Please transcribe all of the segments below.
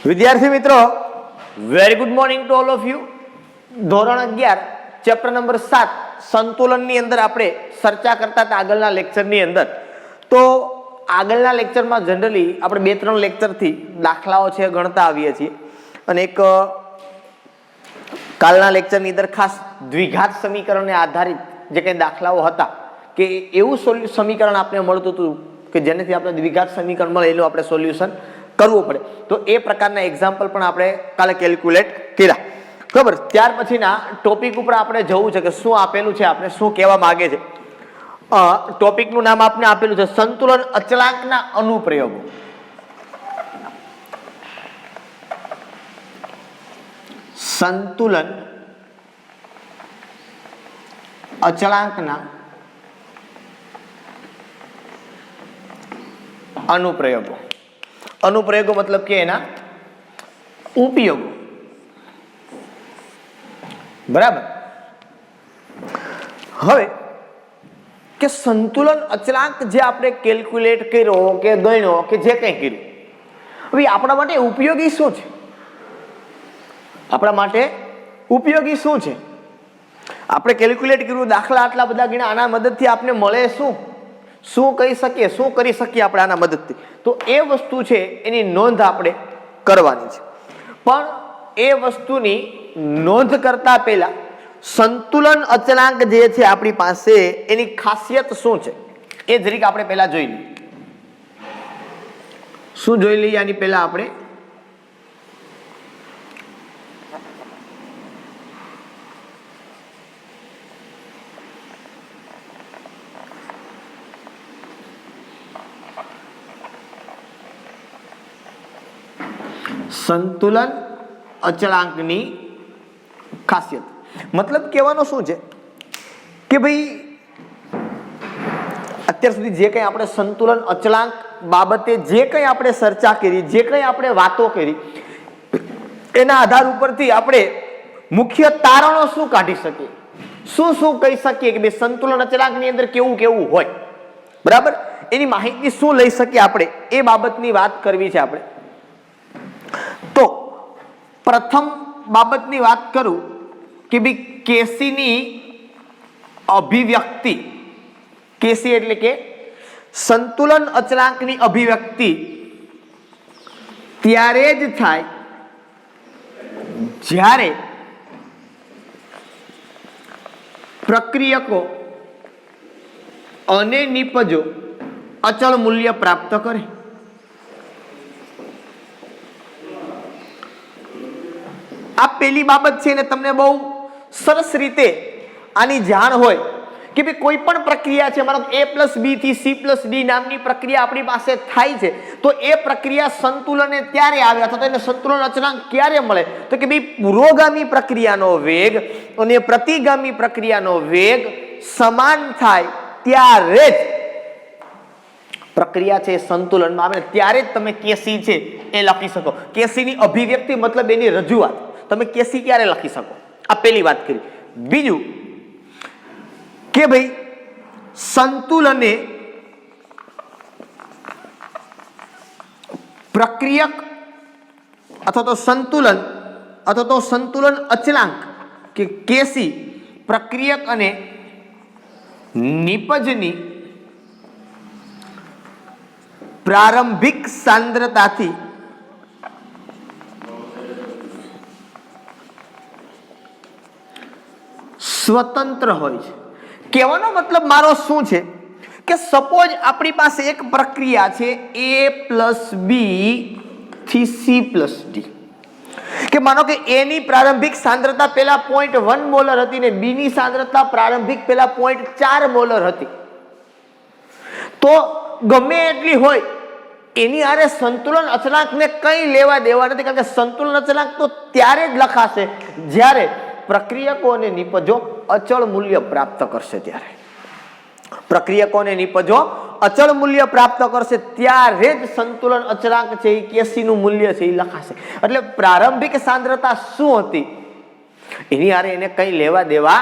વિદ્યાર્થી મિત્રો, very good morning to all of you. ધોરણ 11 ચેપ્ટર નંબર 7 સંતુલનની અંદર આપણે ચર્ચા કરતા હતા આગળના લેક્ચરની અંદર. તો આગળના લેક્ચરમાં જનરલી આપણે 2-3 લેક્ચરથી દાખલાઓ છે ગણતા આવીએ છીએ અને એક કાલના લેક્ચરની અંદર ખાસ દ્વિઘાત સમીકરણને આધારિત જે કંઈ દાખલાઓ હતા કે એવું સમીકરણ આપણે મળતું હતું કે જેનાથી આપણે દ્વિઘાત સમીકરણ મળે એનું આપણે સોલ્યુશન કરવું પડે. તો એ પ્રકારના એક્ઝામ્પલ પણ આપણે કાલે કેલ્ક્યુલેટ કર્યા. બરાબર. ત્યાર પછીના ટોપિક ઉપર આપણે જવું છે કે શું આપેલું છે, આપણે શું કહેવા માંગે છે. ટોપિકનું નામ આપણે આપેલું છે સંતુલન અચળાંકના અનુપ્રયોગો. સંતુલન અચળાંકના અનુપ્રયોગો. અનુપ્રયોગો મતલબ કે એના ઉપયોગો. બરાબર. હવે કે સંતુલન અચળાંક જે આપણે કેલ્ક્યુલેટ કર્યો કે ગણ્યો કે જે કંઈ કર્યું, હવે આપણા માટે ઉપયોગી શું છે? આપણા માટે ઉપયોગી શું છે? આપણે કેલ્ક્યુલેટ કર્યું, દાખલા આટલા બધા ગણ્યા, આના મદદથી આપણે મળે શું? શું કહી શકીએ, શું કરી શકીએ આપણે આના મદદથી? તો એ વસ્તુ છે એની નોંધ આપણે કરવાની છે. પણ એ વસ્તુની નોંધ કરતા પહેલા સંતુલન અચળાંક જે છે આપણી પાસે એની ખાસિયત શું છે એ જરીક આપણે પહેલા જોઈ લઈએ. શું જોઈ લઈએ આની પહેલા આપણે? સંતુલન અચળાંકની ખાસિયત. મતલબ કહેવાનો શું છે કે ભાઈ અત્યાર સુધી જે કંઈ આપણે સંતુલન અચળાંક બાબતે જે કંઈ આપણે ચર્ચા કરી, જે કંઈ આપણે વાતો કરી, એના આધાર ઉપરથી આપણે મુખ્ય તારણો શું કાઢી શકીએ, શું શું કહી શકીએ કે ભાઈ સંતુલન અચળાંકની અંદર કેવું કેવું હોય. બરાબર. એની માહિતી શું લઈ શકીએ આપણે, એ બાબતની વાત કરવી છે આપણે. તો પ્રથમ બાબતની વાત કરું કે ભાઈ કેસીની અભિવ્યક્તિ. કેસી એટલે કે સંતુલન અચળાંકની અભિવ્યક્તિ ત્યારે જ થાય જ્યારે પ્રક્રિયકો અને નિપજો અચળ મૂલ્ય પ્રાપ્ત કરે. આ પહેલી બાબત છે ને તમને બહુ સરસ રીતે આની જાણ હોય કે ભાઈ કોઈ પણ પ્રક્રિયા છે, માનો A+B થી C+D નામની પ્રક્રિયા આપણી પાસે થાય છે, તો એ પ્રક્રિયા સંતુલને ત્યારે આવે અથવા તો એને સંતુલન અચળાંક ક્યારે મળે? તો કે ભાઈ પુરોગામી પ્રક્રિયાનો વેગ અને પ્રતિગામી પ્રક્રિયાનો વેગ સમાન થાય ત્યારે જ પ્રક્રિયા છે સંતુલનમાં આવે, ત્યારે જ તમે કેસી છે એ લખી શકો. કેસીની અભિવ્યક્તિ મતલબ એની રજૂઆત તમે કેસી ક્યારે લખી શકો? આ પહેલી વાત કરી. બીજું કે ભાઈ સંતુલને પ્રક્રિયક અથવા તો સંતુલન અચળાંક કે કેસી પ્રક્રિયક અને નિપજની પ્રારંભિક સાંદ્રતાથી સ્વતંત્ર હોય છે. કહેવાનો મતલબ મારો શું છે કે સપોઝ આપણી પાસે એક પ્રક્રિયા છે A+B થી C+D, કે માનો કે A ની પ્રારંભિક સાંદ્રતા પહેલા 0.1 મોલર હતી ને B ની સાંદ્રતા પ્રારંભિક પહેલા 0.4 મોલર હતી. તો ગમે એટલી હોય એની આરે સંતુલન અચળાંકને કંઈ લેવા દેવા નથી, કારણ કે સંતુલન અચળાંક તો ત્યારે જ લખાશે જ્યારે પ્રક્રિયકો અને નિપજો અચળ મૂલ્ય પ્રાપ્ત કરશે. ત્યારે પ્રક્રિયકો અને નિપજો અચળ મૂલ્ય પ્રાપ્ત કરશે ત્યારે જ સંતુલન અચળાંક છે એ કેસીનું મૂલ્ય છે એ લખાશે. એટલે પ્રારંભિક સાંદ્રતા શું હતી એની આરે એને કંઈ લેવા દેવા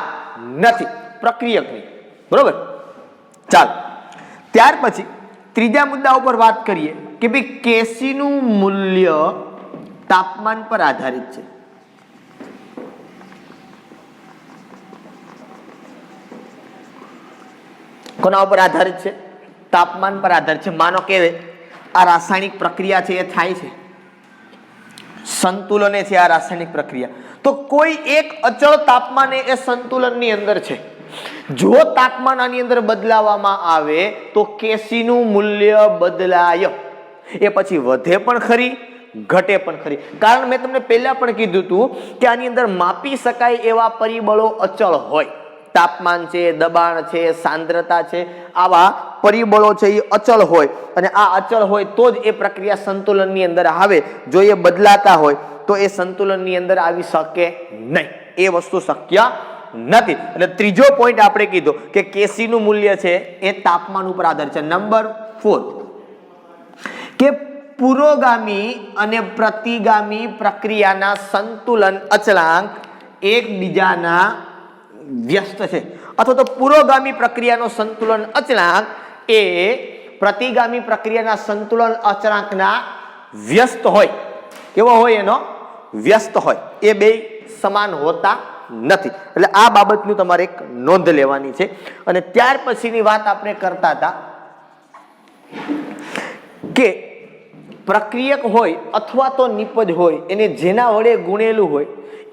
નથી પ્રક્રિયકની. બરોબર. ચાલો ત્યાર પછી ત્રીજા મુદ્દા ઉપર વાત કરીએ કે ભાઈ કેસી નું મૂલ્ય તાપમાન પર આધારિત છે. કોના ઉપર આધારિત છે? તાપમાન પર આધારિત છે. માનો કે આ રાસાયણિક પ્રક્રિયા છે એ થાય છે, સંતુલને છે આ રાસાયણિક પ્રક્રિયા, તો કોઈ એક અચળ તાપમાને એ સંતુલનની અંદર છે. જો તાપમાન આની અંદર બદલાવવામાં આવે તો કેસી નું મૂલ્ય બદલાય. એ પછી વધે પણ ખરી, ઘટે પણ ખરી. કારણ મેં તમને પહેલા પણ કીધું હતું કે આની અંદર માપી શકાય એવા પરિબળો અચળ હોય. તાપમાન છે, દબાણ છે, સાંદ્રતા છે, આવા પરિબળો છે એ અચળ હોય, અને આ અચળ હોય તો જ એ પ્રક્રિયા સંતુલનની અંદર આવે. જો એ બદલાતા હોય તો એ સંતુલનની અંદર આવી શકે નહીં. એ વસ્તુ શક્ય નથી. એટલે ત્રીજો પોઈન્ટ આપણે કીધો કે કેસી નું મૂલ્ય છે એ તાપમાન ઉપર આધારિત છે. નંબર 4 કે પુરોગામી અને પ્રતિગામી પ્રક્રિયાના સંતુલન અચળાંક એકબીજાના વ્યસ્ત છે, અથવા તો પુરોગામી પ્રક્રિયાનો સંતુલન અચળાંક એ પ્રતિગામી પ્રક્રિયાના સંતુલન અચળાંકના વ્યસ્ત હોય. કેવો હોય? એનો વ્યસ્ત હોય. એ બે સમાન હોતા નથી. એટલે આ બાબતનું તમારે એક નોંધ લેવાની છે. અને ત્યાર પછીની વાત આપણે કરતા હતા કે પ્રક્રિયક હોય અથવા તો નિપજ હોય, એને જેના વડે ગુણેલું હોય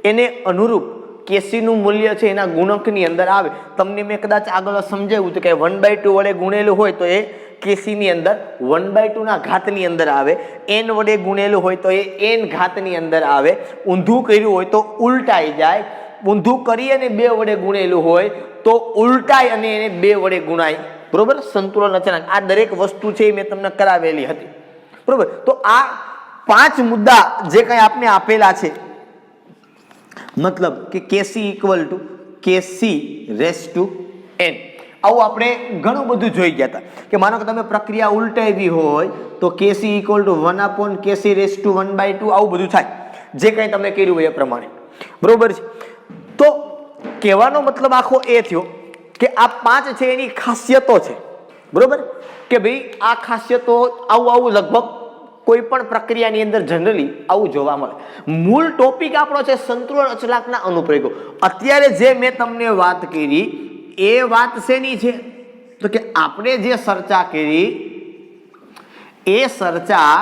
એને અનુરૂપ કેસી નું મૂલ્ય છે એના ગુણકની અંદર આવે. તમને મેં કદાચ આગળ સમજાવ્યું હતું કે 1/2 વડે ગુણેલું હોય તો એ કેસી ની અંદર 1/2 ના ઘાતની અંદર આવે. n વડે ગુણેલું હોય તો એ n ઘાતની અંદર આવે. ઊંધું કર્યું હોય તો ઉલટાઈ જાય. ઊંધું કરી અને 2 વડે ગુણેલું હોય તો ઉલટાય અને એને 2 વડે ગુણાય. બરોબર? સંતુલન અચળાંક આ દરેક વસ્તુ છે એ મેં તમને કરાવેલી હતી. બરોબર? તો આ 5 મુદ્દા જે કંઈ આપને આપેલા છે, મતલબ કે KC equal to KC raised to n, આવું આપણે ઘણું બધું જોઈ ગયા હતા. કે માનો કે તમે પ્રક્રિયા ઉલટાવી હોય તો KC equal to 1 KC raised to 1/2, આવું બધું થાય જે કંઈ તમે કર્યું હોય એ પ્રમાણે. બરોબર છે? તો કહેવાનો મતલબ આખો એ થયો કે આ 5 છે એની ખાસિયતો છે. બરોબર? કે ભાઈ આ ખાસિયતો આવું લગભગ કોઈ પણ પ્રક્રિયાની અંદર જનરલી આવું જોવા મળે. મૂળ ટોપિક આપણો છે સંતુલન અચળાંકના અનુપ્રયોગો. અત્યારે જે મેં તમને વાત કરી એ વાત શેની છે? તો કે આપણે જે ચર્ચા કરી એ ચર્ચા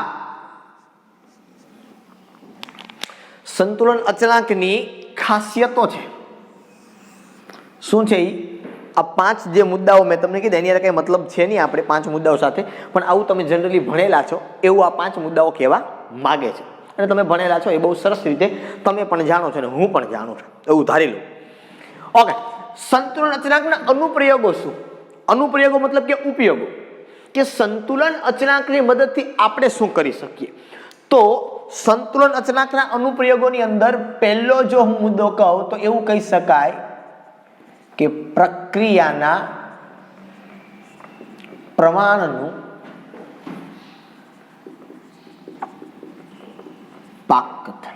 સંતુલન અચળાંકની ખાસિયતો છે. શું છે? આ 5 જે મુદ્દાઓ મેં તમને કીધા એની કઈ મતલબ છે નહીં આપણે 5 મુદ્દાઓ સાથે, પણ આવું તમે જનરલી ભણેલા છો એવું આ 5 મુદ્દાઓ કહેવા માગે છે. અને તમે ભણેલા છો એ બહુ સરસ રીતે તમે પણ જાણો છો અને હું પણ જાણું છું, એવું ધારી લો. ઓકે, સંતુલન અચળાંકના અનુપ્રયોગો શું? અનુપ્રયોગો મતલબ કે ઉપયોગો. કે સંતુલન અચળાંકની મદદથી આપણે શું કરી શકીએ? તો સંતુલન અચળાંકના અનુપ્રયોગોની અંદર પહેલો જો હું મુદ્દો કહું તો એવું કહી શકાય કે પ્રક્રિયાના પ્રમાણનું પાકકથન.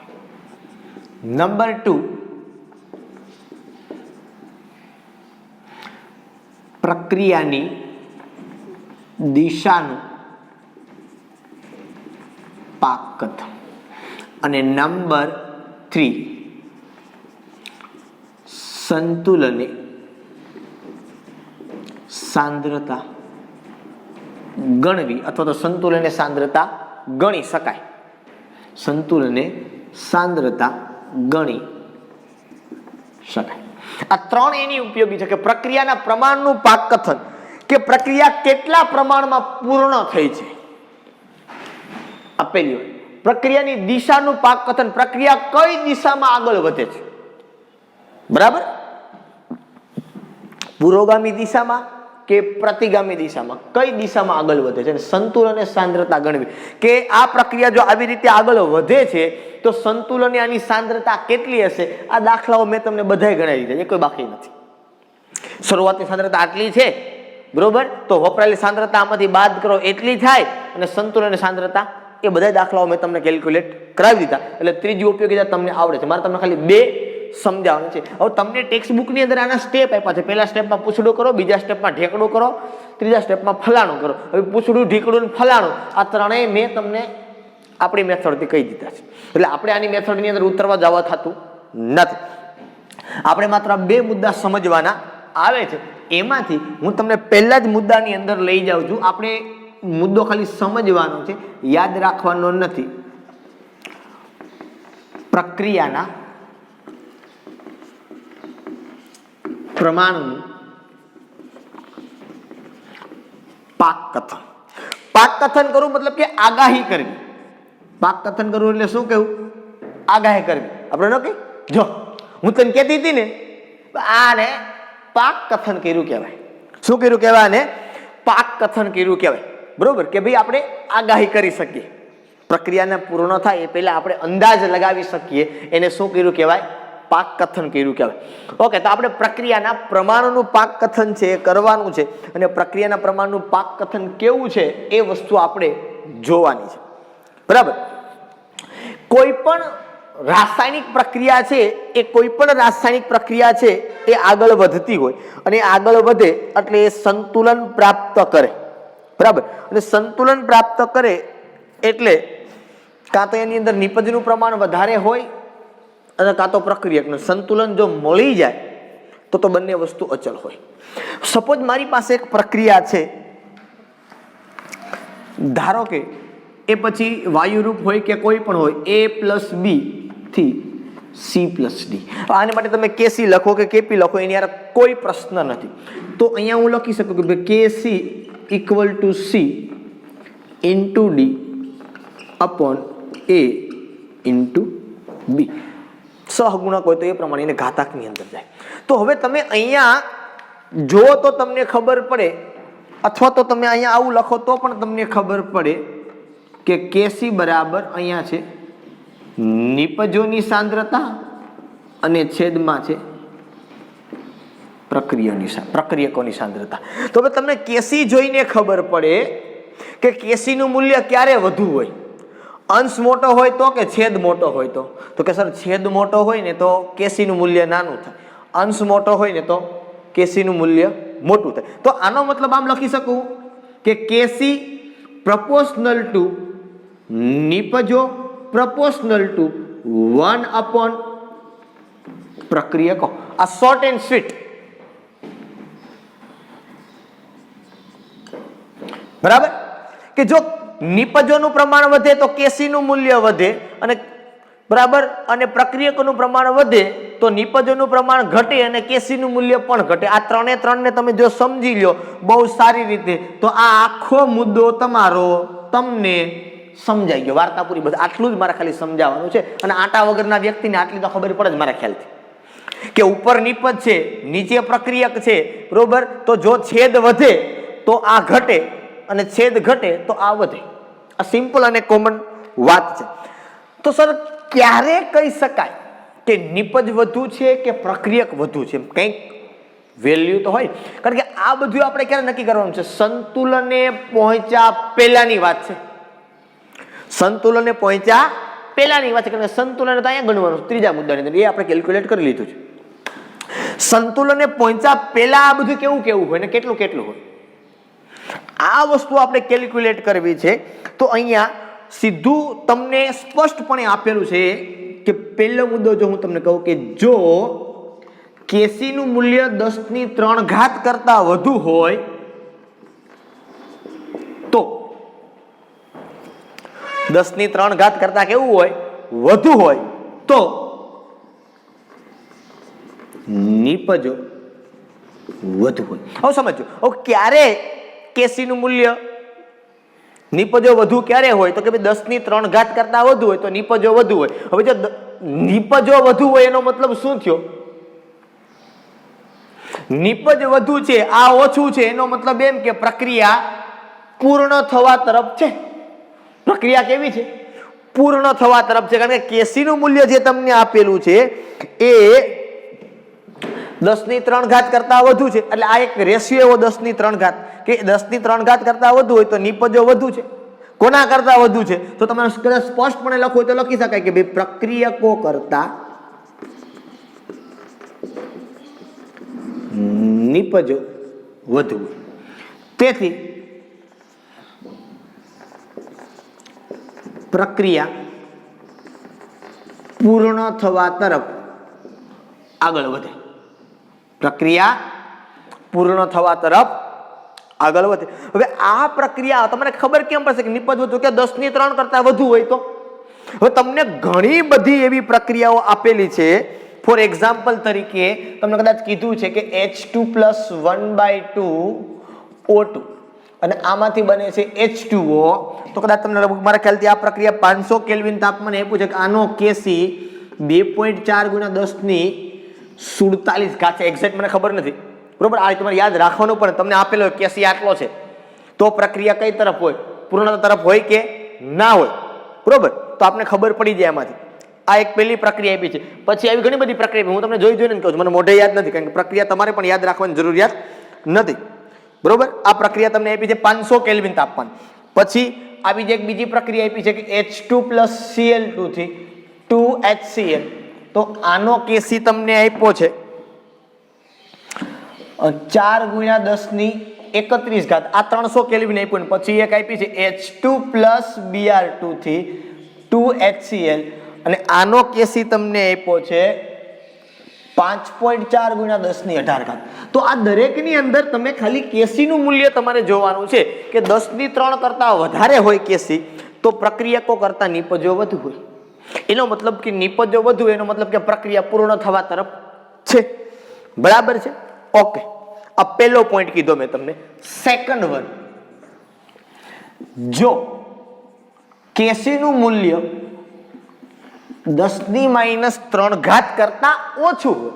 નંબર 2, પ્રક્રિયાની દિશાનું પાકકથન. અને નંબર 3, સંતુલને સાંદ્રતા ગણવી અથવા તો સંતુલને સાંદ્રતા ગણી શકાય. સંતુલને સાંદ્રતા ગણી શકાય. આ 3 એની ઉપયોગી છે કે પ્રક્રિયાના પ્રમાણનું પાકકથન, કે પ્રક્રિયા કેટલા પ્રમાણમાં પૂર્ણ થઈ છે. આપેલી હોય પ્રક્રિયાની દિશાનું પાકકથન, પ્રક્રિયા કઈ દિશામાં આગળ વધે છે. બરાબર? પુરોગામી દિશામાં કે પ્રતિગામી દિશામાં, કઈ દિશામાં આગળ વધે છે. સંતુલન સાંદ્રતા ગણવી કે આ પ્રક્રિયા જો આવી રીતે આગળ વધે છે તો સંતુલન આની સાંદ્રતા કેટલી હશે. આ દાખલાઓ મેં તમને બધાય ગણાવી દીધા, એ કોઈ બાકી નથી. શરૂઆતની સાંદ્રતા આટલી છે, બરોબર, તો વપરાયેલી સાંદ્રતા આમાંથી બાદ કરો એટલી થાય, અને સંતુલન સાંદ્રતા એ બધા દાખલાઓ મેં તમને કેલ્ક્યુલેટ કરાવી દીધા. એટલે ત્રીજી ઉપયોગિતા તમને આવડે છે. મારે તમને ખાલી 2 સમજાવવાનું છે. હવે તમને ટેક્સ્ટ બુક ની અંદર આના સ્ટેપ આપ્યા છે. પહેલા સ્ટેપમાં પૂછડું કરો, બીજા સ્ટેપમાં ઢેકડું કરો, ત્રીજા સ્ટેપમાં ફલાણું કરો. હવે પૂછડું, ઢીકડું ને ફલાણું આ ત્રણેય મેં તમને આપણી મેથડથી કહી દીધા છે. એટલે આપણે આની મેથડની અંદર ઉતરવા જવા થતું નથી. આપણે માત્ર 2 મુદ્દા સમજવાના આવે છે. એમાંથી હું તમને પહેલા જ મુદ્દાની અંદર લઈ જાઉં છું. આપણે મુદ્દો ખાલી સમજવાનો છે, યાદ રાખવાનો નથી. પ્રક્રિયાના પ્રમાણનું પાક કથન. પાક કથન કરવું મતલબ કે આગાહી કરવી. પાક કથન કરવું એટલે શું કહેવું? આગાહી કરવી. આપણે ન કહી, જો હું તને કહેતી હતી ને, આને પાક કથન કર્યું કહેવાય. શું કર્યું કહેવાય? આને પાક કથન કર્યું કહેવાય. બરોબર કે ભાઈ આપણે આગાહી કરી શકીએ, પ્રક્રિયાને પૂર્ણ થાય એ પહેલા આપણે અંદાજ લગાવી શકીએ, એને શું કર્યું કહેવાય? પાક કથન કર્યું કહેવાય. ઓકે, તો આપણે પ્રક્રિયાના પ્રમાણનું પાક કથન છે એ કરવાનું છે, અને પ્રક્રિયાના પ્રમાણનું પાક કથન કેવું છે એ વસ્તુ આપણે જોવાની છે. બરાબર. કોઈ પણ રાસાયણિક પ્રક્રિયા છે, એ કોઈ પણ રાસાયણિક પ્રક્રિયા છે એ આગળ વધતી હોય, અને આગળ વધે એટલે એ સંતુલન પ્રાપ્ત કરે. બરાબર. અને સંતુલન પ્રાપ્ત કરે એટલે કાં તો એની અંદર નિપજનું પ્રમાણ વધારે હોય, અને કાં તો પ્રક્રિયકનું સંતુલન જો મળી જાય તો બંને વસ્તુ અચલ હોય. સપોઝ મારી પાસે એક પ્રક્રિયા છે, ધારો કે એ પછી વાયુરૂપ હોય કે કોઈ પણ હોય, A+B થી C+D. આને માટે તમે KC લખો કે KP લખો, એની યાર કોઈ પ્રશ્ન નથી. તો અહીંયા હું લખી શકું કે KC = C × D upon A × B. સહગુણક હોય તો એ પ્રમાણે એને ઘાતાંકની અંદર જાય. તો હવે તમે અહીંયા જો તો તમને ખબર પડે, અથવા તો તમે અહીંયા આવું લખો તો પણ તમને ખબર પડે કે KC બરાબર અહીંયા છે નિપજોની સાંદ્રતા અને છેદમાં છે પ્રક્રિયકોની સાંદ્રતા. તો હવે તમને KC જોઈને ખબર પડે કે KC નું મૂલ્ય ક્યારે વધુ હોય, અંશ મોટો હોય તો કે છેદ મોટો હોય તો કે સર છેદ મોટો હોય ને તો KC નું મૂલ્ય નાનું થાય, અંશ મોટો હોય ને તો KC નું મૂલ્ય મોટું થાય. તો આનો મતલબ આમ લખી શકું કે KC proportional to નિપજો proportional to 1 / પ્રક્રિયકો. આ શોર્ટ એન્ડ સ્વીટ. બરાબર કે જો નિપજોનું પ્રમાણ વધે તો KC નું મૂલ્ય વધે, અને બરાબર, અને પ્રક્રિયકોનું પ્રમાણ વધે તો નિપજોનું પ્રમાણ ઘટે અને KC નું મૂલ્ય પણ ઘટે. આ ત્રણને તમે જો સમજી લો બહુ સારી રીતે તો આ આખો મુદ્દો તમારો તમને સમજાઈ ગયો. વાર્તા પૂરી. બસ આટલું જ મારે ખાલી સમજાવવાનું છે, અને આટા વગરના વ્યક્તિને આટલી તો ખબર પડે જ મારા ખ્યાલથી કે ઉપર નિપજ છે, નીચે પ્રક્રિયક છે. બરોબર. તો જો છેદ વધે તો આ ઘટે, અને છેદ ઘટે તો આ વધે. આ સિમ્પલ અને કોમન વાત છે. તો સર ક્યારે કહી શકાય કે નિપજ વધુ છે કે પ્રક્રિયક વધુ છે? કંઈક વેલ્યુ તો હોય, કારણ કે આ બધું આપણે ક્યારે નક્કી કરવાનું છે? સંતુલને પહોંચ્યા પહેલાની વાત છે. સંતુલને પહોંચ્યા પહેલાની વાત છે, કારણ કે સંતુલન તો અહીંયા ગણવાનું ત્રીજા મુદ્દાની અંદર, એ આપણે કેલ્ક્યુલેટ કરી લીધું છે. સંતુલને પહોંચ્યા પહેલા આ બધું કેવું હોય ને કેટલું હોય, આ વસ્તુ આપણે કેલ્ક્યુલેટ કરવી છે. તો અહીંયા સીધું તમને સ્પષ્ટપણે આપેલું છે કે પહેલો મુદ્દો જો હું તમને કહું કે જો KC નું મૂલ્ય 10⁻³ કરતા વધુ હોય તો 10⁻³ કરતા કેવું હોય? વધુ હોય તો નિપજો વધુ હોય. હવે સમજો, હવે ક્યારે KC નું મૂલ્ય નિપજો વધુ ક્યારે હોય? તો કે ભાઈ 10⁻³ કરતા વધુ હોય તો નિપજો વધુ હોય. હવે જો નિપજો વધુ હોય એનો મતલબ શું થયો? નિપજ વધુ છે, આ ઓછું છે, એનો મતલબ એમ કે પ્રક્રિયા પૂર્ણ થવા તરફ છે. પ્રક્રિયા કેવી છે? પૂર્ણ થવા તરફ છે, કારણ કે KC નું મૂલ્ય જે તમને આપેલું છે એ 10⁻³ કરતા વધુ છે. એટલે આ એક રેશિયો એવો 10⁻³ કે 10⁻³ કરતા વધુ હોય તો નિપજો વધુ છે. કોના કરતા વધુ છે? તો તમે સ્પષ્ટપણે લખો તો લખી શકાય કે ભાઈ પ્રક્રિયકો કરતા નિપજો વધુ. તેથી પ્રક્રિયા પૂર્ણ થવા તરફ આગળ વધે. પ્રક્રિયા પૂર્ણ થવા તરફ આગળ વધે. હવે આ પ્રક્રિયા તમને ખબર કેમ પડશે કે નિપજ વધુ કે 10 ની 3 કરતા વધુ હોય તો? હવે તમને ઘણી બધી એવી પ્રક્રિયાઓ આપેલી છે. ફોર એક્ઝામ્પલ તરીકે તમને કદાચ કીધું છે કે H2 + 1/2 O2 અને આમાંથી બને છે H2O. તો કદાચ તમને મારા ખ્યાલથી આ પ્રક્રિયા 500 કેલ્વિન તાપમાને આપ્યું છે કે આનો કેસી 2.4 × 10 ની 47 ઘાત છે. એક્ઝેક્ટ મને ખબર નથી, બરોબર. આ તમારે યાદ રાખવાનું પડે. તમને આપેલો કેસી આટલો છે તો પ્રક્રિયા કઈ તરફ હોય? પૂર્ણતા તરફ હોય કે ના હોય, બરોબર. તો આપણે ખબર પડી જાય એમાંથી. આ એક પહેલી પ્રક્રિયા આપી છે. પછી આવી ઘણી બધી પ્રક્રિયા હું તમને જોઈને કહું છું, મને મોઢે યાદ નથી, કારણ કે પ્રક્રિયા તમારે પણ યાદ રાખવાની જરૂરિયાત નથી, બરોબર. આ પ્રક્રિયા તમને આપી છે 500 કેલ્વિન તાપમાન. પછી આવી જે એક બીજી પ્રક્રિયા આપી છે કે H2 + Cl2 થી 2HCl. તો આનો કેસી તમને આપ્યો છે 4 × 10 ની 31 ઘાત. આ 300 કેલ્વિન આપ્યું. પછી એક આપી છે H2 + Br2 થી 2HCl અને આનો કેસી તમને આપ્યો છે 5.4 × 10 ની 18 ઘાત. તો આ દરેકની અંદર તમે ખાલી કેસીનું મૂલ્ય તમારે જોવાનું છે કે 10 ની 3 કરતા વધારે હોય કેસી તો પ્રક્રિયકો કરતા નિપજો વધુ હોય. એનો મતલબ કે નિપજો વધુ, એનો મતલબ કે પ્રક્રિયા પૂર્ણ થવા તરફ છે. બરાબર છે? ઓકે. આ પહેલો પોઈન્ટ કીધો મેં તમને. સેકન્ડ વન, જો કેસીનું મૂલ્ય 10 ની -3 ઘાત કરતા ઓછું હોય,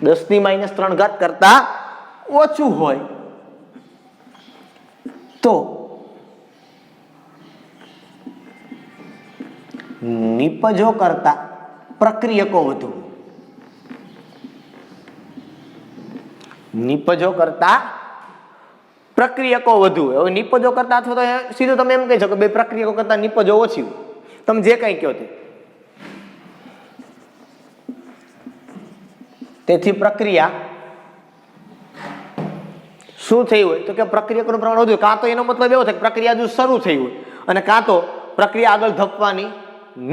10 ની -3 ઘાત કરતા ઓછું હોય તો નિપજો કરતા પ્રક્રિયકો વધુ. નિપજો કરતા પ્રક્રિયકો વધુ. હવે નિપજો કરતા અથવા તો સીધું તમે એમ કહી શકો બે પ્રક્રિયકો કરતા નિપજો ઓછી હોય. તમે જે કઈ કહો તે. તેથી પ્રક્રિયા શું થઈ હોય તો કે પ્રક્રિયકોનું પ્રમાણ વધુ. કાં તો એનો મતલબ એવો થાય કે પ્રક્રિયા હજુ શરૂ થઈ હોય અને કાં તો પ્રક્રિયા આગળ ધપવાની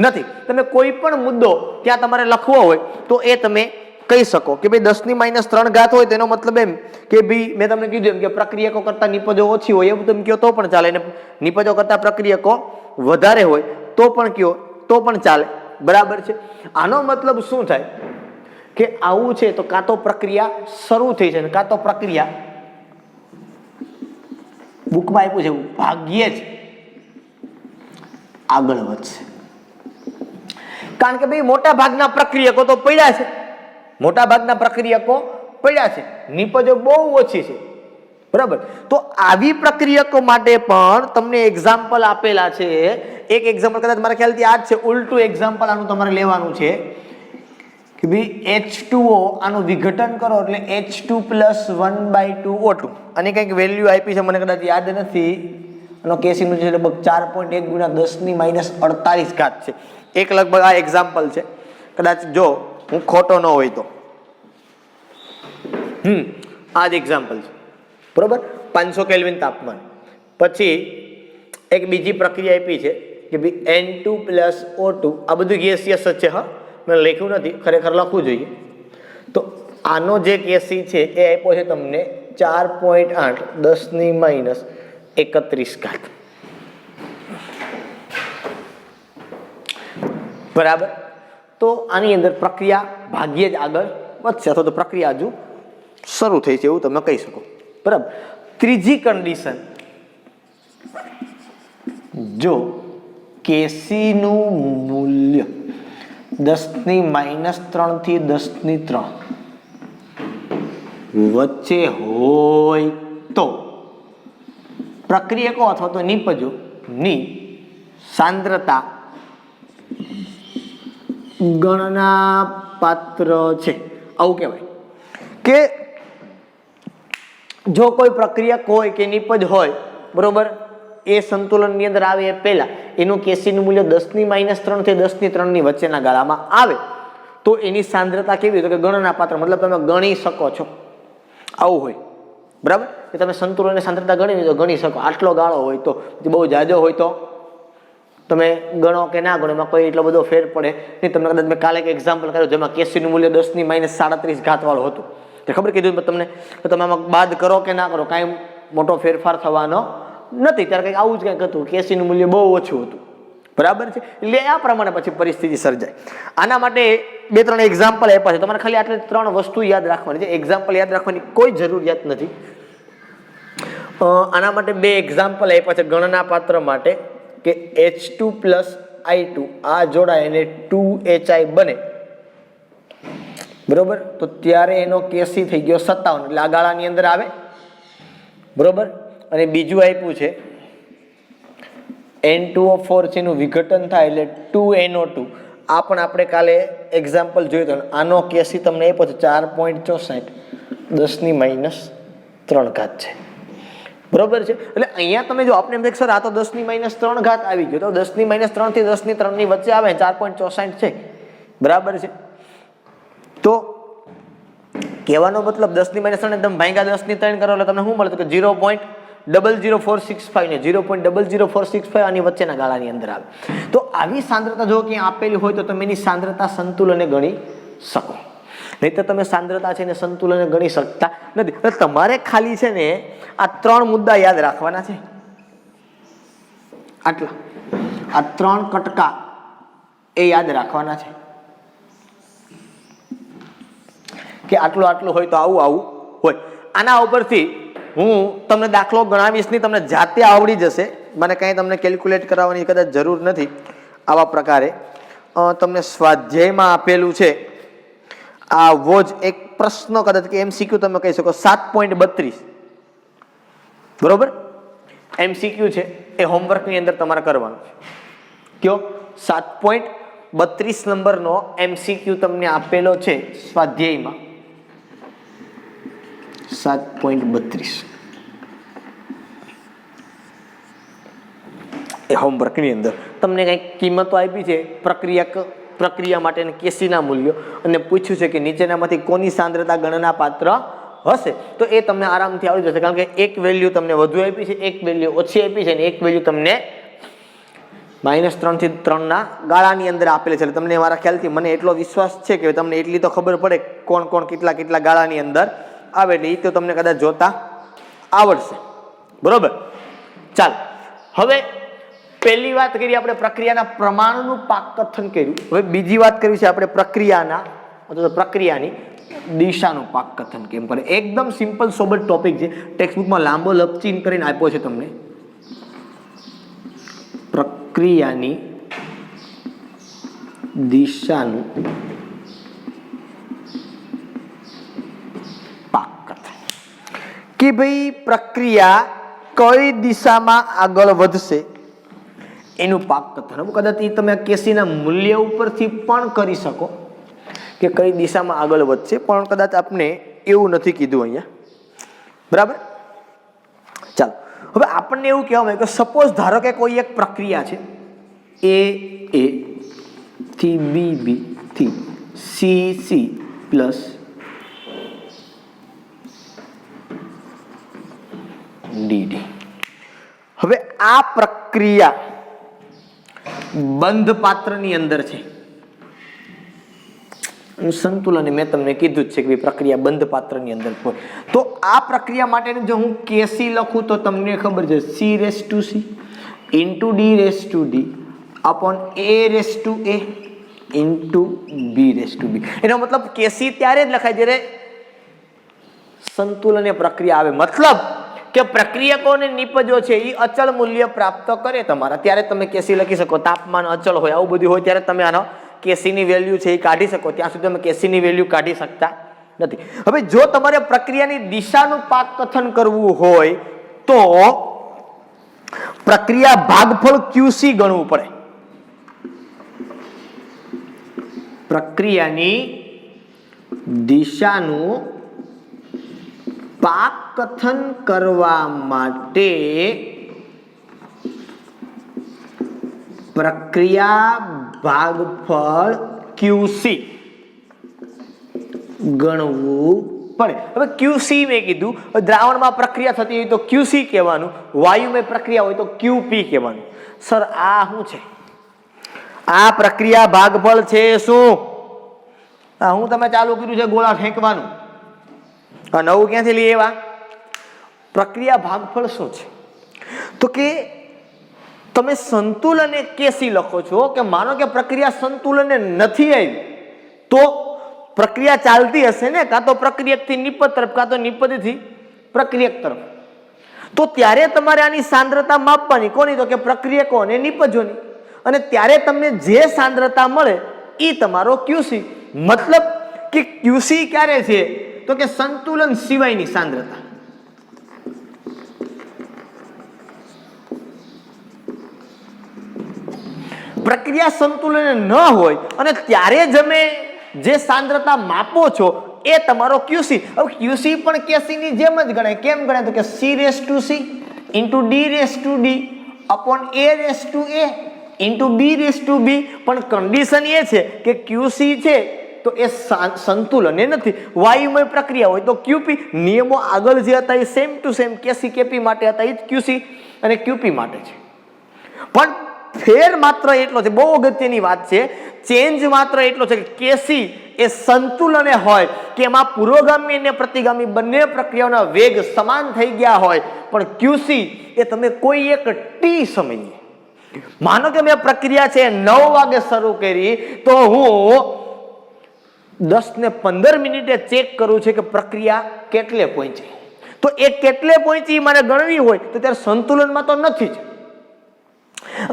નથી. તમે કોઈ પણ મુદ્દો ત્યાં તમારે લખવો હોય તો એ તમે કહી શકો કે ભાઈ 10 ની -3 ઘાત હોય તેનો મતલબ એમ કે ભાઈ મેં તમને કીધું એમ કે પ્રક્રિયકો કરતા નિપજો ઓછી હોય એવું તમે કહો તો પણ ચાલે, અને નિપજો કરતા પ્રક્રિયકો વધારે હોય તો પણ કહો તો પણ ચાલે. બરાબર છે? આનો મતલબ શું થાય કે આવું છે તો કાં તો પ્રક્રિયા શરૂ થઈ છે કાં તો પ્રક્રિયા બુકમાં આપ્યું છે ભાગ્યે જ આગળ વધશે. કારણ કે ભાઈ મોટા ભાગના પ્રક્રિયકો તો પડ્યા છે, મોટા ભાગના પ્રક્રિયકો પડ્યા છે, નિપજો બહુ ઓછી છે. બરાબર? તો આવી પ્રક્રિયકો માટે પણ તમને એક્ઝામ્પલ આપેલા છે. એક એક્ઝામ્પલ કદાચ મારા ખ્યાલથી આ જ છે, ઉલટું એક્ઝામ્પલ આનું તમારે લેવાનું છે કે ભાઈ H2O આનું વિઘટન કરો એટલે H2 + 1/2 O2. અને કંઈક વેલ્યુ આપી છે મને કદાચ યાદ નથી. આનો કેસીનું છે લગભગ 4.1 × 10 ની -48 ઘાત છે. એક લગભગ આ એક્ઝામ્પલ છે, કદાચ જો હું ખોટો ન હોય તો. આ જ એક્ઝામ્પલ છે, બરોબર. 500 કેલ્વિન તાપમાન. પછી એક બીજી પ્રક્રિયા આપી છે કે ભાઈ N2 + O2. આ બધું ગેસિયસ જ છે. હા, મેં લખ્યું નથી, ખરેખર લખવું જોઈએ. તો આનો જે કેસી છે એ આપ્યો છે તમને 4.8 10 ની -31 ઘાત. બરાબર? તો આની અંદર પ્રક્રિયા ભાગ્યે જ આગળ વધશે અથવા તો પ્રક્રિયા હજુ શરૂ થઈ છે એવું તમે કહી શકો. બરાબર? ત્રીજી કન્ડિશન, જો કેસીનું મૂલ્ય 10 ની -3 થી 10 ની 3 વચ્ચે હોય તો પ્રક્રિયકો અથવા તો નિપજો ની સાંદ્રતા ગણના પાત્ર છે. આવું કહેવાય કે જો કોઈ પ્રક્રિયક હોય કે નિપજ હોય, બરોબર, એ સંતુલનની અંદર આવે એ પહેલા એનું કેસીનું મૂલ્ય 10 ની -3 થી 10 ની 3 ની વચ્ચેના ગાળામાં આવે તો એની સાંદ્રતા કેવી હોય તો કે ગણના પાત્ર, મતલબ તમે ગણી શકો છો. આવું હોય. બરાબર? કે તમે સંતુલનની સાંદ્રતા ગણી શકો, આટલો ગાળો હોય તો, બહુ જાજો હોય તો તમે ગણો કે ના ગણો એમાં કોઈ એટલો બધો ફેર પડે નહીં. તમને કદાચ મેં કાલે એક એક્ઝામ્પલ કર્યું જેમાં કેસીનું મૂલ્ય 10⁻37 વાળું હતું, તે ખબર કીધું મેં તમને. તો તમે આમાં બાદ કરો કે ના કરો કાંઈ મોટો ફેરફાર થવાનો નથી. ત્યારે કંઈક આવું જ કંઈક હતું, કેસીનું મૂલ્ય બહુ ઓછું હતું, બરાબર છે. એટલે આ પ્રમાણે પછી પરિસ્થિતિ સર્જાય. આના માટે 2-3 એક્ઝામ્પલ આપ્યા છે. તમારે ખાલી આટલી 3 વસ્તુ યાદ રાખવાની છે. એક્ઝામ્પલ યાદ રાખવાની કોઈ જરૂરિયાત નથી. આના માટે 2 એક્ઝામ્પલ આપ્યા છે ગણના પાત્ર માટે કે H2 + I2 આ જોડાય અને 2HI બને, બરોબર. તો ત્યારે એનો કેસી થઈ ગયો 57, એટલે આ ગાળાની અંદર આવે, બરોબર. અને બીજું આપ્યું છે N2O4 છે એનું વિઘટન થાય એટલે 2NO2. આ પણ આપણે કાલે એક્ઝામ્પલ જોયું હતું. આનો કેસી તમને આપ્યો છે 4.64 10⁻3 છે, બરોબર છે. એટલે અહીંયા તમે જો આપણે એમ દેખ સર આ તો 10⁻3 આવી ગયો, તો 10⁻3 થી 10⁻3 ની વચ્ચે આવે 4.64 છે, બરાબર છે. તો કહેવાનો મતલબ 10⁻3 એકદમ ભાંગ્યા 10⁻3 કરો એટલે તમને શું મળે? તો કે 0.00465 ને 0.00465 આની વચ્ચેના ગાળાની અંદર આવે. તો આવી સાંદ્રતા જો ક્યાં આપેલી હોય તો તમે એની સાંદ્રતા સંતુલને ગણી શકો. નહીં તો તમે સાંદ્રતા છે ને સંતુલને ગણી શકતા નથી. એટલે તમારે ખાલી છે ને આ 3 મુદ્દા યાદ રાખવાના છે. આટલા આ 3 કટકા એ યાદ રાખવાના છે કે આટલું આટલું હોય તો આવું આવું હોય. આના ઉપરથી હું તમને દાખલો ગણાવીશ નહીં, તમને જાતે આવડી જશે. મને કંઈ તમને કેલ્ક્યુલેટ કરાવવાની કદાચ જરૂર નથી. આવા પ્રકારે તમને સ્વાધ્યાયમાં આપેલું છે આવો જ એક પ્રશ્ન, કદાચ કે MCQ તમે કહી શકો 7.32, બરોબર. MCQ છે એ હોમવર્કની અંદર તમારે કરવાનું છે. કયો 7.32 નંબરનો MCQ તમને આપેલો છે સ્વાધ્યાયમાં 7.32 એ હોમવર્કની અંદર તમને કંઈક કિંમતો આપી છે પ્રક્રિયા માટેના કેસીના મૂલ્યો અને પૂછ્યું છે કે નીચેનામાંથી કોની સાંદ્રતા ગણના પાત્ર હશે. તો એ તમને આરામથી આવડી જશે, કારણ કે એક વેલ્યુ તમને વધુ આપી છે, એક વેલ્યુ ઓછી આપી છે અને એક વેલ્યુ તમને -3 થી 3 ના ગાળાની અંદર આપેલી છે. તમને મારા ખ્યાલથી મને એટલો વિશ્વાસ છે કે તમને એટલી તો ખબર પડે કોણ કોણ કેટલા કેટલા ગાળાની અંદર આવે, એટલે એ તો તમને કદાચ જોતા આવડશે, બરોબર. ચાલો હવે પહેલી વાત કરી આપણે પ્રક્રિયાના પ્રમાણનું પાકકથન કર્યું. હવે બીજી વાત કરવી છે આપણે પ્રક્રિયાની દિશાનું પાકકથન કેમ કરે. એકદમ સિમ્પલ સોબર ટોપિક છે. ટેક્સ્ટબુકમાં લાંબો લપચીન કરીને આપ્યો છે તમને. પ્રક્રિયાની દિશાનું પાકકથન કે ભાઈ પ્રક્રિયા કઈ દિશામાં આગળ વધશે એનું પાકકથન. કદાચ એ તમે કેસીના મૂલ્ય ઉપરથી પણ કરી શકો કે કઈ દિશામાં આગળ વધશે, પણ કદાચ આપણે એવું નથી કીધું અહીંયા, બરાબર. ચાલો હવે આપણને એવું કહેવામાં આવે કે સપોઝ ધારો કે કોઈ એક પ્રક્રિયા છે A થી B થી C પ્લસ D. હવે આ પ્રક્રિયા બંધ પાત્રની અંદર છે. સંતુલન મેં તમને કીધું જ છે કે પ્રક્રિયા બંધ પાત્રની અંદર હોય. તો આ પ્રક્રિયા માટે જો હું કેસી લખું તો તમને ખબર છે C⁻C × D⁻D upon A⁻A × B⁻B. એનો મતલબ કેસી ત્યારે જ લખાય જ્યારે સંતુલન પ્રક્રિયા આવે. મતલબ કે પ્રક્રિયકોને નિપજો છે એ અચળ મૂલ્ય પ્રાપ્ત કરે તમારા, ત્યારે તમે કેસી લખી શકો. તાપમાન અચળ હોય, આવું બધું હોય ત્યારે તમે આનો કેસીની વેલ્યુ છે એ કાઢી શકો. ત્યાં સુધી તમે કેસીની વેલ્યુ કાઢી શકતા નથી. હવે જો તમારે પ્રક્રિયાની દિશાનું પાકકથન કરવું હોય તો પ્રક્રિયા ભાગફળ QC ગણવું પડે. પ્રક્રિયાની દિશાનું પાકકથન કરવા માટે પ્રક્રિયા ભાગફળ QC ગણવું પડે. હવે QC મેં કીધું, દ્રાવણમાં પ્રક્રિયા થતી હોય તો QC કહેવાનું, વાયુમાં પ્રક્રિયા હોય તો QP કહેવાનું. સર આ શું છે? આ પ્રક્રિયા ભાગફળ છે શું? હું તમે ચાલુ કર્યું છે ગોળા ફેંકવાનું, નવું ક્યાંથી લઈ આવ્યા? પ્રક્રિયા ભાગફળ શું છે? તો કે તમે સંતુલને કેસી લખો છો કે માનો કે પ્રક્રિયા સંતુલને નથી આવી તો પ્રક્રિયા ચાલતી હશે ને, કાં તો પ્રક્રિયકથી નિપજ તરફ કાં તો નિપજથી પ્રક્રિયક તરફ, તો ત્યારે તમારે આની સાંદ્રતા માપવાની. કોની? તો કે પ્રક્રિયકો અને નિપજોની. અને ત્યારે તમને જે સાંદ્રતા મળે એ તમારો ક્યુસી. મતલબ કે ક્યુસી ક્યારે છે? તો કે સંતુલન સિવાયની સાંદ્રતા. પ્રક્રિયા સંતુલન ન હોય અને ત્યારે તમે જે સાંદ્રતા માપો છો એ તમારો ક્યુસી. હવે ક્યુસી પણ કેસીની જેમ જ ગણાય. કેમ ગણાય? તો કે C/C into D/D upon A/A into B/B. પણ કન્ડિશન એ છે કે ક્યુસી છે તો એ સંતુલન એ નથી. વાયુમય પ્રક્રિયા હોય તો ક્યુપી. નિયમો આગળ જે હતા એ same to same KC KP માટે હતા એ જ ક્યુસી અને ક્યુપી માટે છે. પણ ફેર માત્ર એટલો છે, બહુ અગત્યની વાત છે, ચેન્જ માત્ર એટલો છે કે કેસી એ સંતુલને હોય કે એમાં પુરોગામી અને પ્રતિગામી બંને પ્રક્રિયાઓના વેગ સમાન થઈ ગયા હોય. પણ ક્યુસી એ તમે કોઈ એક ટી સમયે, માનો કે મેં પ્રક્રિયા છે 9 વાગે શરૂ કરી તો હું 10 ને 15 મિનિટે ચેક કરું છે કે પ્રક્રિયા કેટલે પહોંચી. તો એ કેટલે પહોંચી મારે ગણવી હોય તો ત્યારે સંતુલનમાં તો નથી જ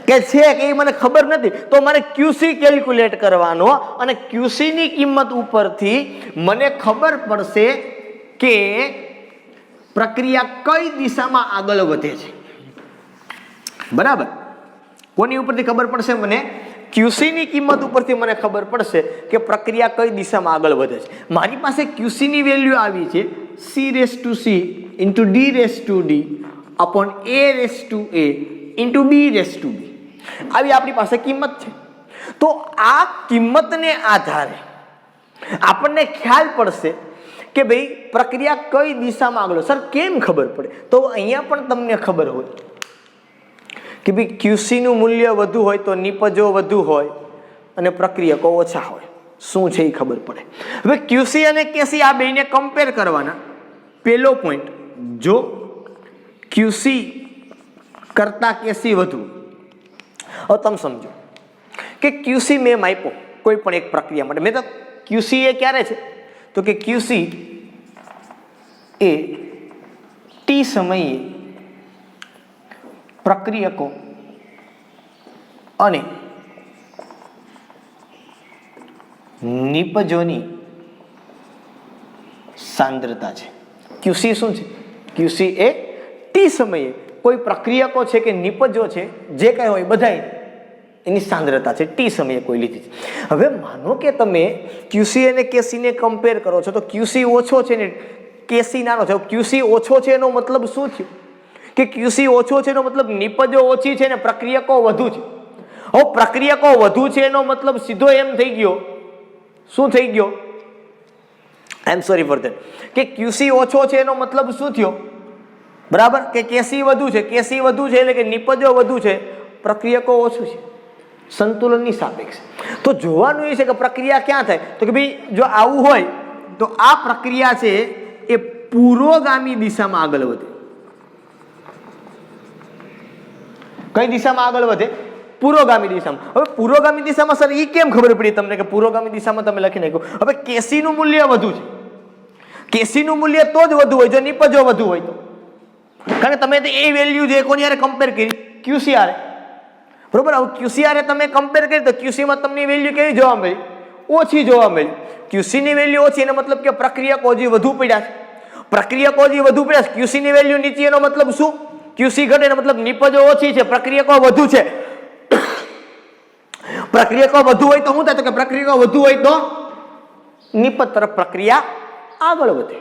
કે છે કે એ મને ખબર નથી, તો મારે ક્યુસી કેલ્ક્યુલેટ કરવાનો અને ક્યુસી ની કિંમત ઉપરથી મને ખબર પડશે કે પ્રક્રિયા કઈ દિશામાં આગળ વધે છે. બરાબર? કોની ઉપરથી ખબર પડશે? મને ક્યુસી ની કિંમત ઉપરથી મને ખબર પડશે કે પ્રક્રિયા કઈ દિશામાં આગળ વધે છે. મારી પાસે ક્યુસી ની વેલ્યુ આવી છે C/C into D/D upon A/A into B/B. આવી આપણી પાસે કિંમત છે. તો આ કિંમતને આધારે આપણને ખ્યાલ પડશે કે ભાઈ પ્રક્રિયા કઈ દિશામાં આગળ. સર કેમ ખબર પડે? તો અહીંયા પણ તમને ખબર હોય કે ભાઈ ક્યુસી નું મૂલ્ય વધુ હોય તો નિપજો વધુ હોય અને પ્રક્રિયકો ઓછા હોય. શું છે એ ખબર પડે. હવે ક્યુસી અને કેસી આ બેને કમ્પેર કરવાના. પહેલો પોઈન્ટ, જો ક્યુસી કરતા કેસી વધુ, હવે તમે સમજો કે ક્યુસી મેં માપ્યો કોઈ પણ એક પ્રક્રિયા માટે. મેં તો ક્યુસી એ ક્યારે છે? તો કે ક્યુસી એ ટી સમયે પ્રક્રિયકો અને નિપજોની સાંદ્રતા છે. ક્યુસી શું છે? ક્યુસી એ ટી સમયે કોઈ પ્રક્રિયકો છે કે નિપજો છે જે કઈ હોય બધા એની સાંદ્રતા છે ટી સમયે કોઈ લીધી છે. હવે માનો કે તમે ક્યુસી અને કેસીને કમ્પેર કરો છો તો ક્યુસી ઓછો છે ને કેસી નાનો છે. ક્યુસી ઓછો છે એનો મતલબ શું થયો? કે ક્યુસી ઓછો છે એનો મતલબ નિપજો ઓછી છે ને પ્રક્રિયકો વધુ છે. હવે પ્રક્રિયકો વધુ છે એનો મતલબ સીધો એમ થઈ ગયો, શું થઈ ગયો? આઈ એમ સોરી ફોર ધેટ, કે ક્યુસી ઓછો છે એનો મતલબ શું થયો? બરાબર, કે કેસી વધુ છે. કેસી વધુ છે એટલે કે નિપજો વધુ છે, પ્રક્રિયકો ઓછું છે, સંતુલનની સાપેક્ષે. તો જોવાનું એ છે કે પ્રક્રિયા ક્યાં થાય? તો કે ભાઈ જો આવું હોય તો આ પ્રક્રિયા છે એ પુરોગામી દિશામાં આગળ વધે. કઈ દિશામાં આગળ વધે? પુરોગામી દિશામાં. હવે પુરોગામી દિશામાં સર એ કેમ ખબર પડી તમને કે પુરોગામી દિશામાં તમે લખી નાખ્યું? હવે કેસી નું મૂલ્ય વધુ છે. કેસી નું મૂલ્ય તો જ વધુ હોય જો નિપજો વધુ હોય તો. કારણ કે તમે એ વેલ્યુ જે કોની હારે કમ્પેર કરી? ક્યુસી હારે. બરોબર? હવે ક્યુસી હારે તમે કમ્પેર કરી તો ક્યુસીમાં તમને વેલ્યુ કેવી જોવા મળી? ઓછી જોવા મળી. ક્યુસી ની વેલ્યુ ઓછી એનો મતલબ કે પ્રક્રિયકો હજી વધુ પડ્યા છે. પ્રક્રિયકો હજી વધુ પડ્યા છે. ક્યુસી ની વેલ્યુ નીચે એનો મતલબ શું? ક્યુસી ઘટે એનો મતલબ નિપજો ઓછી છે, પ્રક્રિયકો વધુ છે. પ્રક્રિયકો વધુ હોય તો શું થાય? તો કે પ્રક્રિયકો વધુ હોય તો નિપજ તરફ પ્રક્રિયા આગળ વધે.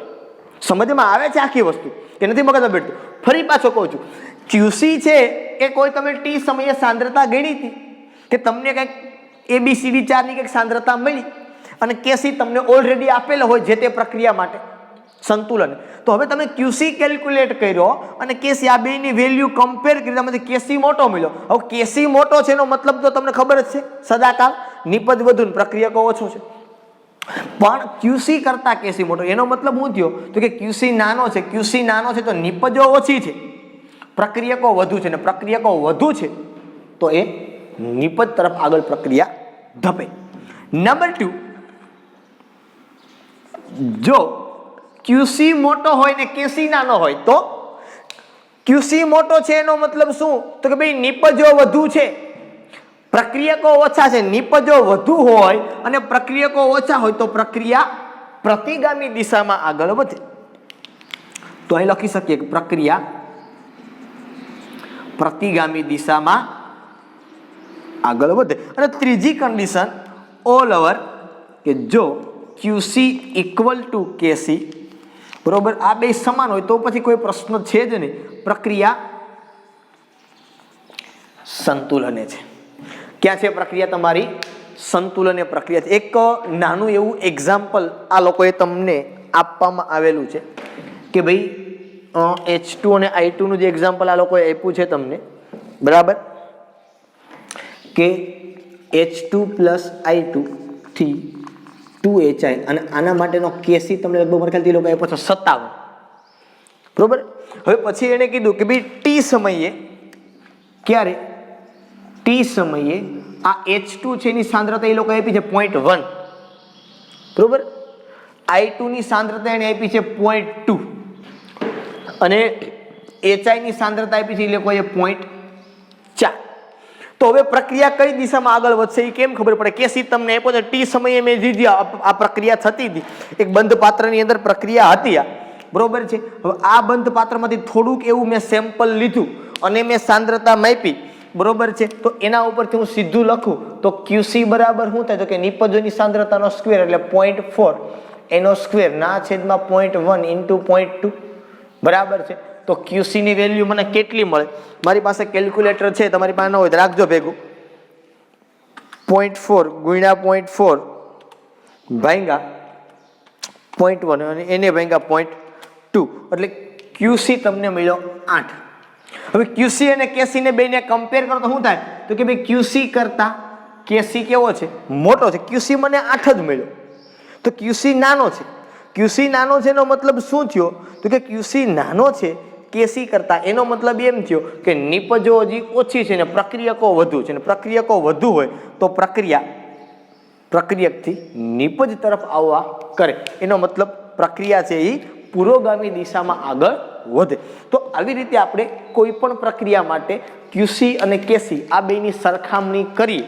સમજમાં આવે છે આખી વસ્તુ કે નથી મગજમાં બેઠતું? ફરી પાછો કહું છું, ક્યુસી છે એ કોઈ તમે ટી સમયે સાંદ્રતા ગણી હતી કે તમને કંઈક ABCD 4 ની કંઈક સાંદ્રતા મળી અને કેસી તમને ઓલરેડી આપેલો હોય જે તે પ્રક્રિયા માટે સંતુલન. તો હવે તમે ક્યુસી કેલ્ક્યુલેટ કર્યો અને કેસી, આ બેની વેલ્યુ કમ્પેર કરી, તમને કેસી મોટો મળ્યો. હવે કેસી મોટો છે એનો મતલબ તો તમને ખબર જ છે, સદાકાળ નિપજ વધુ ને પ્રક્રિયકો ઓછો છે. પણ ક્યુસી કરતા કેસી મોટો, એનો મતલબ શું થયો તો કે ક્યુસી નાનો છે. ક્યુસી નાનો છે તો નિપજો ઓછી છે, પ્રક્રિયકો વધુ છે, ને પ્રક્રિયકો વધુ છે તો એ નિપજ તરફ આગળ પ્રક્રિયા ધપે. નંબર 2, જો ક્યુસી મોટો હોય ને કેસી નાનો હોય તો ક્યુસી મોટો છે એનો મતલબ શું તો કે ભાઈ નિપજો વધુ છે, પ્રક્રિયકો ઓછા છે. નિપજો વધુ હોય અને પ્રક્રિયકો ઓછા હોય તો પ્રક્રિયા પ્રતિગામી દિશામાં આગળ વધે. તો અહીં લખી શકીએ કે પ્રક્રિયા પ્રતિગામી દિશામાં આગળ વધે. અને ત્રીજી કન્ડિશન ઓલ ઓવર કે જો ક્યુસી ઇક્વલ ટુ કેસી, બરોબર, આ બે સમાન હોય તો પછી કોઈ પ્રશ્ન છે જ નહીં, પ્રક્રિયા સંતુલને છે. ક્યાં છે પ્રક્રિયા તમારી? સંતુલન પ્રક્રિયા છે. એક નાનું એવું એક્ઝામ્પલ આ લોકોએ તમને આપવામાં આવેલું છે કે ભાઈ H2 અને I2 નું જે એક્ઝામ્પલ આ લોકોએ આપ્યું છે તમને, બરાબર, કે H2 પ્લસ I2 થી 2HI, અને આના માટેનો કેસી તમને લગભગ મારા ખ્યાલથી લોકો આપ્યો છે 57, બરોબર. હવે પછી એને કીધું કે ભાઈ ટી સમયે, ક્યારે? ટી સમયે આ H2 છે એની સાંદ્રતા એ લોકો આપી છે 0.1, બરોબર. I2 ની સાંદ્રતા એને આપી છે 0.2 અને HI ની સાંદ્રતા આપી છે એ લોકોએ 0.4. તો હવે પ્રક્રિયા કઈ દિશામાં આગળ વધશે એ કેમ ખબર પડે? કેસી તમને આપ્યો તો ટી સમયે મેં જે આ પ્રક્રિયા થતી હતી, એક બંધ પાત્રની અંદર પ્રક્રિયા હતી આ, બરોબર છે. હવે આ બંધ પાત્રમાંથી થોડુંક એવું મેં સેમ્પલ લીધું અને મેં સાંદ્રતા માપી, બરોબર છે. તો એના ઉપરથી હું સીધું લખું તો ક્યુસી બરાબર શું થાય તો કે નિપજોની સાંદ્રતાનો સ્ક્વેર એટલે 0.4 એનો સ્ક્વેર ના છેદમાં 0.1 ઇન્ટુ 0.2, બરાબર છે. તો ક્યુસી ની વેલ્યુ મને કેટલી મળે? મારી પાસે કેલ્ક્યુલેટર છે, તમારી પાસે ન હોય તો રાખજો ભેગું. 0.4 ગુણ્યા 0.4 ભાંગા 0.1 અને એને ભાંગા 0.2 એટલે ક્યુસી તમને મળ્યો 8. હવે ક્યુસી અને કેસી ને બેને કમ્પેર કરો તો શું થાય તો કે ભાઈ ક્યુસી કરતા કેસી કેવો છે? મોટો છે. ક્યુસી મને 8 જ મળ્યો, તો ક્યુસી નાનો છે. ક્યુસી નાનો છે એનો મતલબ શું થયો તો કે ક્યુસી નાનો છે કેસી કરતા, એનો મતલબ એમ થયો કે નિપજો હજી ઓછી છે ને પ્રક્રિયકો વધુ છે, ને પ્રક્રિયકો વધુ હોય તો પ્રક્રિયકથી નિપજ તરફ આવવા કરે, એનો મતલબ પ્રક્રિયા છે એ પુરોગામી દિશામાં આગળ વધે. તો આવી રીતે આપણે કોઈ પણ પ્રક્રિયા માટે ક્યુસી અને કેસી આ બેની સરખામણી કરી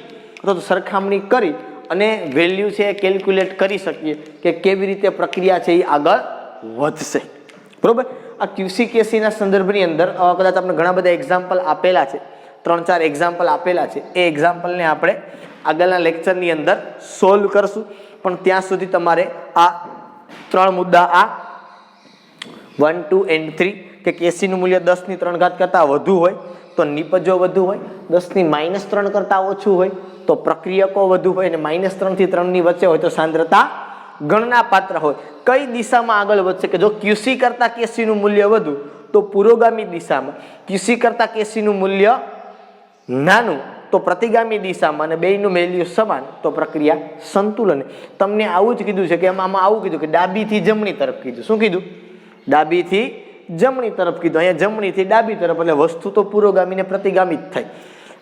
તો સરખામણી કરી અને વેલ્યુ છે એ કેલ્ક્યુલેટ કરી શકીએ કે કેવી રીતે પ્રક્રિયા છે એ આગળ વધશે, બરોબર. આ ક્યુસી કેસીના સંદર્ભની અંદર કદાચ આપણે ઘણા બધા એક્ઝામ્પલ આપેલા છે, 3-4 એક્ઝામ્પલ આપેલા છે. એ એક્ઝામ્પલને આપણે આગળના લેક્ચરની અંદર સોલ્વ કરશું. પણ ત્યાં સુધી તમારે આ 3 મુદ્દા, આ 1, 2 and 3, કે કેસીનું મૂલ્ય 10⁻³ કરતાં વધુ હોય તો નિપજો વધુ હોય, 10⁻³ કરતાં ઓછું હોય તો પ્રક્રિયકો વધુ હોય, અને -3 થી 3 ની વચ્ચે હોય તો સાંદ્રતા ગણના પાત્ર હોય. કઈ દિશામાં આગળ વધશે કે જો ક્યુસી કરતા કેસીનું મૂલ્ય વધુ તો પુરોગામી દિશામાં, ક્યુસી કરતા કેસીનું મૂલ્ય નાનું તો પ્રતિગામી દિશામાં, અને બેયનું વેલ્યુ સમાન તો પ્રક્રિયા સંતુલન. તમને આવું જ કીધું છે કે આમાં આવું કીધું કે ડાબીથી જમણી તરફ કીધું. શું કીધું? ડાબીથી જમણી તરફ કીધું. અહીંયા જમણીથી ડાબી તરફ, એટલે વસ્તુ તો પુરોગામી ને પ્રતિગામી જ થાય,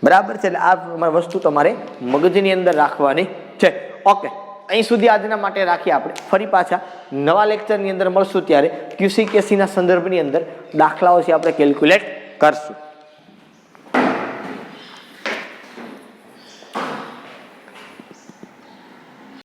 બરાબર છે. એટલે આ વસ્તુ તમારે મગજની અંદર રાખવાની છે. ઓકે, અહીં સુધી આજના માટે રાખીએ. આપણે ફરી પાછા નવા લેક્ચરની અંદર મળશું ત્યારે ક્યુસી કેસીના સંદર્ભની અંદર દાખલાઓ છે આપણે કેલ્ક્યુલેટ કરશું.